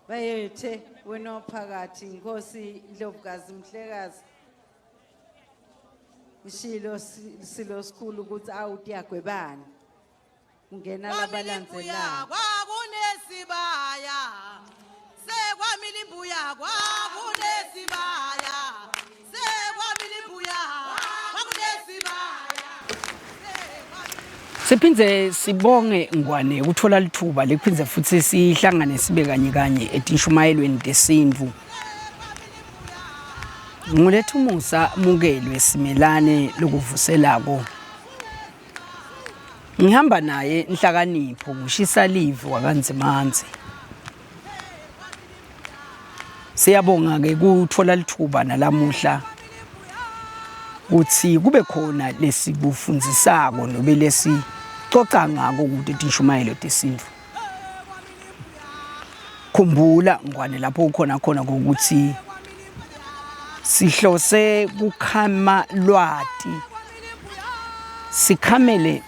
Bayethe wena phakathi Nkosi Ndlovukazi Mhlekazi. Ishilo silo sikhulu ukuthi awuthi yagwebani. Ungena labalandzelayo. Kwakunesibaya. Sekwamile imbuya kwakunesibaya. Sekwamile imbuya kwakunesibaya. Siphindze sibonge Ngwane ukuthola lithuba liphindze futhi sihlangane sibe kanye etintshumayelweni tesintfu. Ngulethu Musa Mukelwe Simelane lokuvuselako. Ngihamba naye inhlakanipho kushisa live wakanzimanzi. Siyabonga ke kuthola lithuba nalamuhla ukuthi kube khona lesikufundzisako nobe lesicoca ngako ukuthi tintshumayelo tesintfu. Khumbula Ngwane lapho khona ukuthi sihlose kukhama lwati sikhamele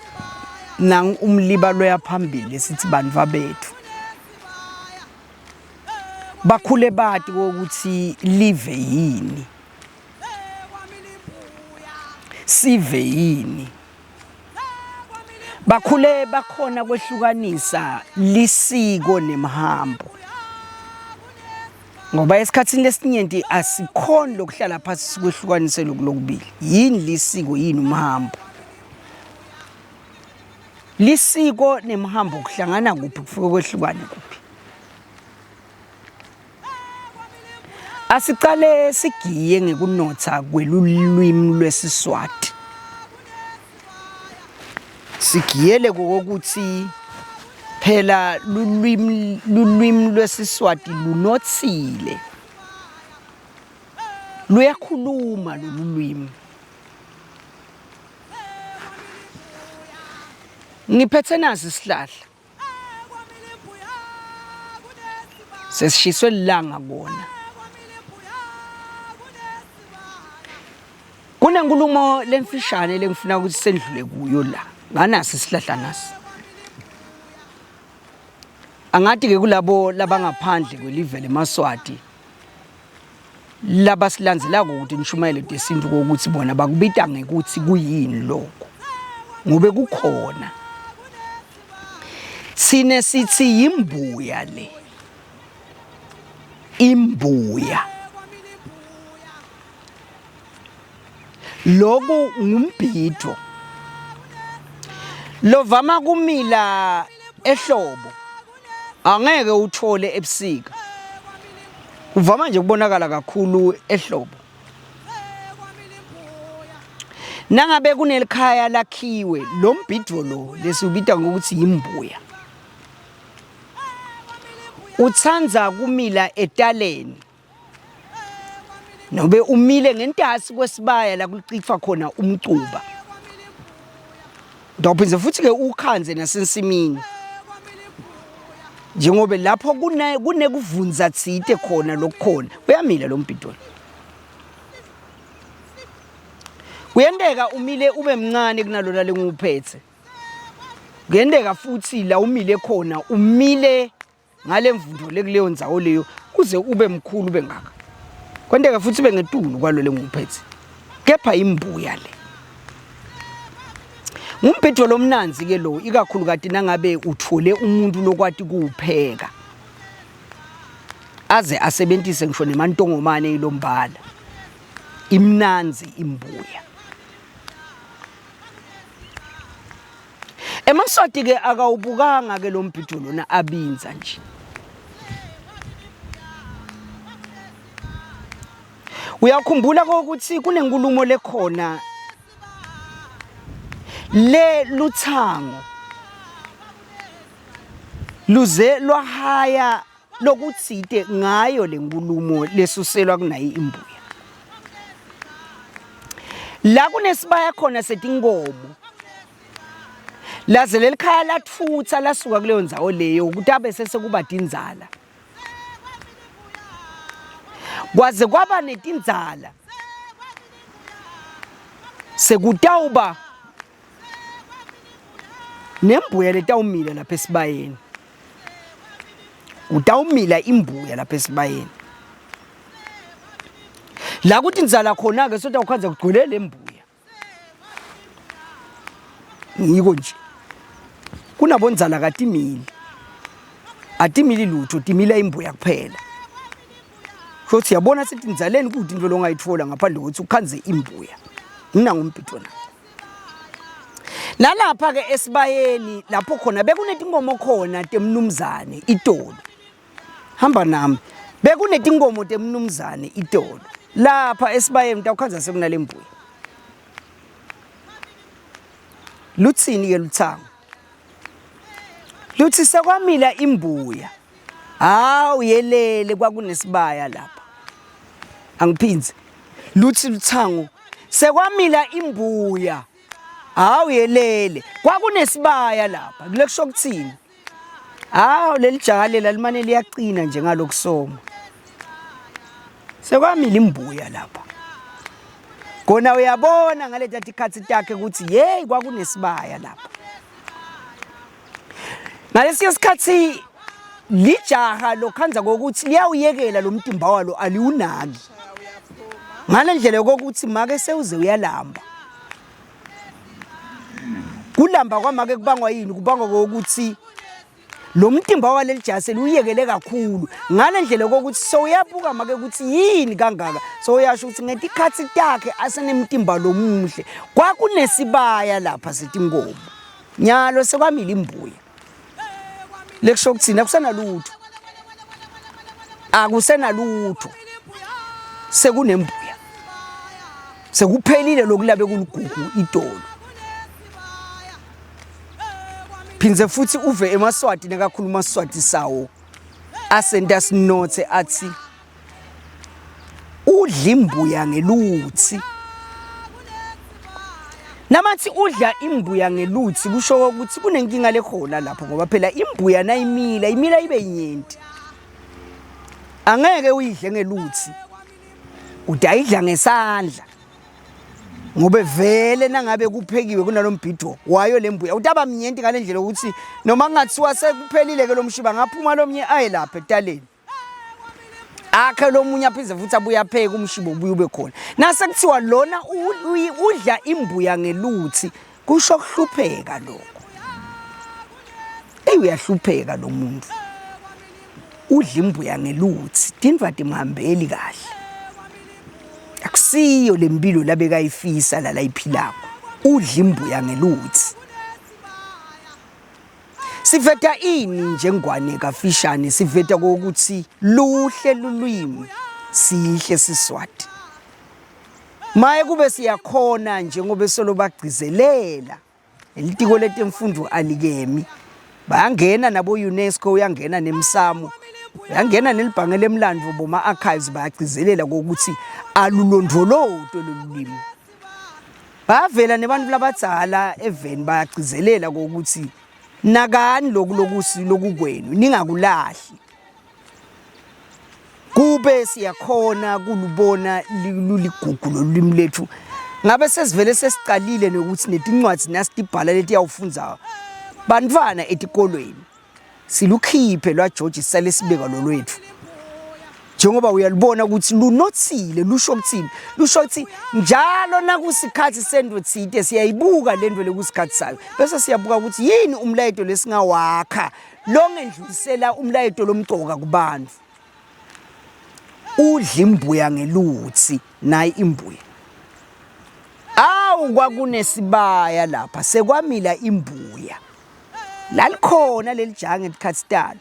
nang umlibalo yaphambili sithi bantwa bethu bakhule bathi ukuthi live yini sive yini bakhule bakhona kwehlukanisa lisiko nemhambo ngoba esikhatsini lesinyenti asikhona lokuhlala phansi kwehlukanise lokubili yini lisiko yini umhambo lisiko nemhambo kuhlangana kuphi kufike kwehlukane kuphi asicale sigiye ngekunotha kwelulwimi lwesiSwati sigiyele kokuthi phela lulwimi lwesiSwati lunotsile luyakhuluma lulwimi ngiphethe nasi isihlahla sesishiswe lilanga bona kunenkulumo lemfishane lengifuna ukuthi sendlule kuyo la nganasi isihlahla nasi angathi ke kulabo labangaphandle kwelive leMaswati laba silandzela ukuthi intshumayelo tesintfu ukuthi bona bakubita ngekuthi kuyini lokho ngobe kukhona sine sithi imbuya le imbuya loku ngumbhidvo lovama kumila ehlobo angeke uthole ebusika uvama nje kubonakala kakhulu ehlobo nangabe kunelikhaya lakhiwe lo mbhidvo lo lesibita ngokuthi imbuya utsanza kumila etaleni nobe umile ngentasi kwesibaya la kulicitwa khona umcuba ndophinze futhi ke ukhanze nasensimini njengobe lapho kunekuvunza tsite khona lokukhona uyamila lo mbhidvo kuyendeka umile ube mncane kunalona lenguphethe kuyendeka futhi la umile khona umile ngale mvundo lekuleyo ndzawo leyo kuze ube mkhulu ube ngaka kwendeka futhi bengetulu kwalo lenguphethe kepha imbuya le ngumbhidvo lomnanzi ke lo ikakhulu kati nangabe uthole umuntu lokwati kuupheka aze asebentise ngisho nemantongomane ilombala imnanzi imbuya eMaswati ke akawubukanga ke lo mbhidvo lona abinza nje uyakhumbula ukuthi kunenkulumo lekhona le luthango luze lwahaya lokutsite ngayo lenkulumo lesuselwa kunayi imbuya la kunesibaya khona setinkomo laze lelikhaya lathutha lasuka kuleyo ndzawo leyo ukuthi abe sekuba tindzala kwaze kwaba netindzala sekutawuba nembuya letawumila lapha esibayeni utawumila imbuya lapha esibayeni la kuthi inzala khona ke sothi awukhanza kugcwele lembuya ngiko nje kunabonzala katimili atimili lutho timila imbuya kuphela shothi yabona sithi inzaleni kuthi into longayithola ngaphandle kokuthi ukhanze imbuya ngina ngompitho na nalapha ke esibayeni lapho khona bekunetinkomo khona temnumzane itolo hamba nami bekunetinkomo temnumzane itolo lapha esibayeni tawukhanza sekunalembuya luthini ke luthango luthi sekwamila imbuya hawu yelele kwakunesibaya lapha angiphinze luthi luthango sekwamila imbuya hawu yelele kwakunesibaya lapha kule kusho kuthini hawu leli jaha lela limane liyaqina nje ngalokusoma sekwamila imbuya lapha kona uyabona ngale tatikhathi takhe ukuthi hey kwakunesibaya lapha ngalesi sikhathi lijaha lokhanza kokuthi liyawuyekela lo mtimba walo aliwunaki ngale ndlela yokuthi make sewuze uyalamba kulamba kwamake kubangwa yini kubangwa kokuthi lo mtimba waleli jaha uyekele kakhulu ngale ndlela yokuthi so uyabuka make ukuthi yini kangaka so uyasho ukuthi ngetikhathi takhe asenemtimba lomuhle kwakunesibaya lapha setinkomo nyalo sekwamila imbuya lekusho kuthina kusenalutho akusenalutho sekunembuya sekuphelile lokulabe kuligugu itolo phinze futhi uve emaswati nekakhuluma Swati sawo asenta sinothe athi udla imbuya ngeluthi namathi udla imbuya ngeluthi kusho ukuthi kunenkinga lekhona lapho ngoba phela imbuya nayimila imila ibe yinyenti angeke uyidle ngeluthi udayidla ngesandla ngobe vele nangabe kuphekiwe kunalombhido wayo lembuya utaba mnyenti ngale ndlela ukuthi noma ngathiwa sekuphelile ke lomshiba ngaphuma lomnye aye lapha etaleni akhe lomunye aphize futhi abuya pheka umshibo ubuye ube khona nase kuthiwa lona udla imbuya ngeluthi kusho kuhlupheka lokho uyahlupheka lo muntu udla imbuya ngeluthi dinvadi mhambeli kahle akusiyo lempilo labe kayifisa la iphilako udla imbuya ngeluthi siveta ini njengwane kafishane siveta ukuthi luhle lulwimi sihle siSwati maye kube siyakhona njengoba solo bagcizelela elitiko letemfundo alikemi bayangena nabo UNESCO uyangena nemsamo uyangena nelibhange lemlandvo boma archives bayagcizelela ukuthi alulondolodo lolulimi bavela nebantu labadzala eveni bayagcizelela ukuthi nakani lokulokusi lokukwenu ningakulahli kube siyakhona kulubona luligugu lolimi lethu ngabe sesivele sesicalile nokuthi netincwadi nasitibhala leti yawufunza bantwana etikolweni silukhiphe lwa George sale sibeka lolwethu njengoba uyalibona ukuthi lunothile lusho ukuthini lusho ukuthi njalo nakusikhathi sendothite siyayibuka lento lekusikhathi sayo bese siyabuka ukuthi yini umlayito lesingawakha longendlulisela umlayito lomgcoka kubantu udla imbuya ngeluthi nayi imbuya awu kwakunesibaya lapha sekwamila imbuya lalikhona lelijange etikhatsitalo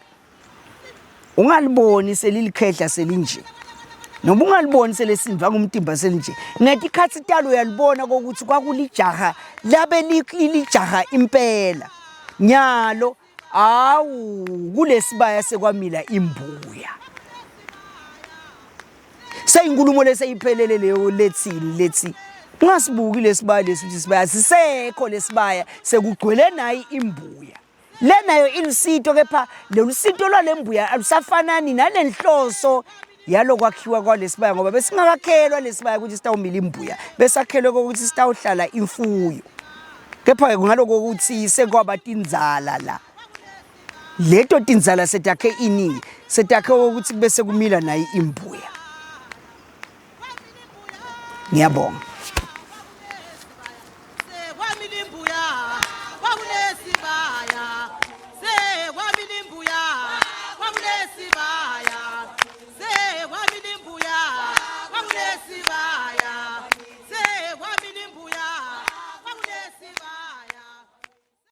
ungaliboni selilikhehla selinje noma ungaliboni selesimva ngumtimba selinje ngetikhatsitalo uyalibona ukuthi kwakulijaha labe lijaha impela nyalo awu kulesibaya sekwamila imbuya seyinkulumo leseyiphelele leyo lethi ungasibuki lesibaya lesithi sibaya sisekho lesibaya sekugcwele nayi imbuya lenayo ilusito kepha lelusito lwalembuya alusafanani nalenhloso yalokwakhiwa kwalesibaya ngoba besingakakhelwa lesibaya ukuthi sitawumila imbuya besakhelwe ukuthi sitawuhlala imfuyo kepha ke ngaloko ukuthi sekwabatinzala la leto tindzala setakhe iningi setakhe ukuthi bese kumila nayi imbuya. Ngiyabonga.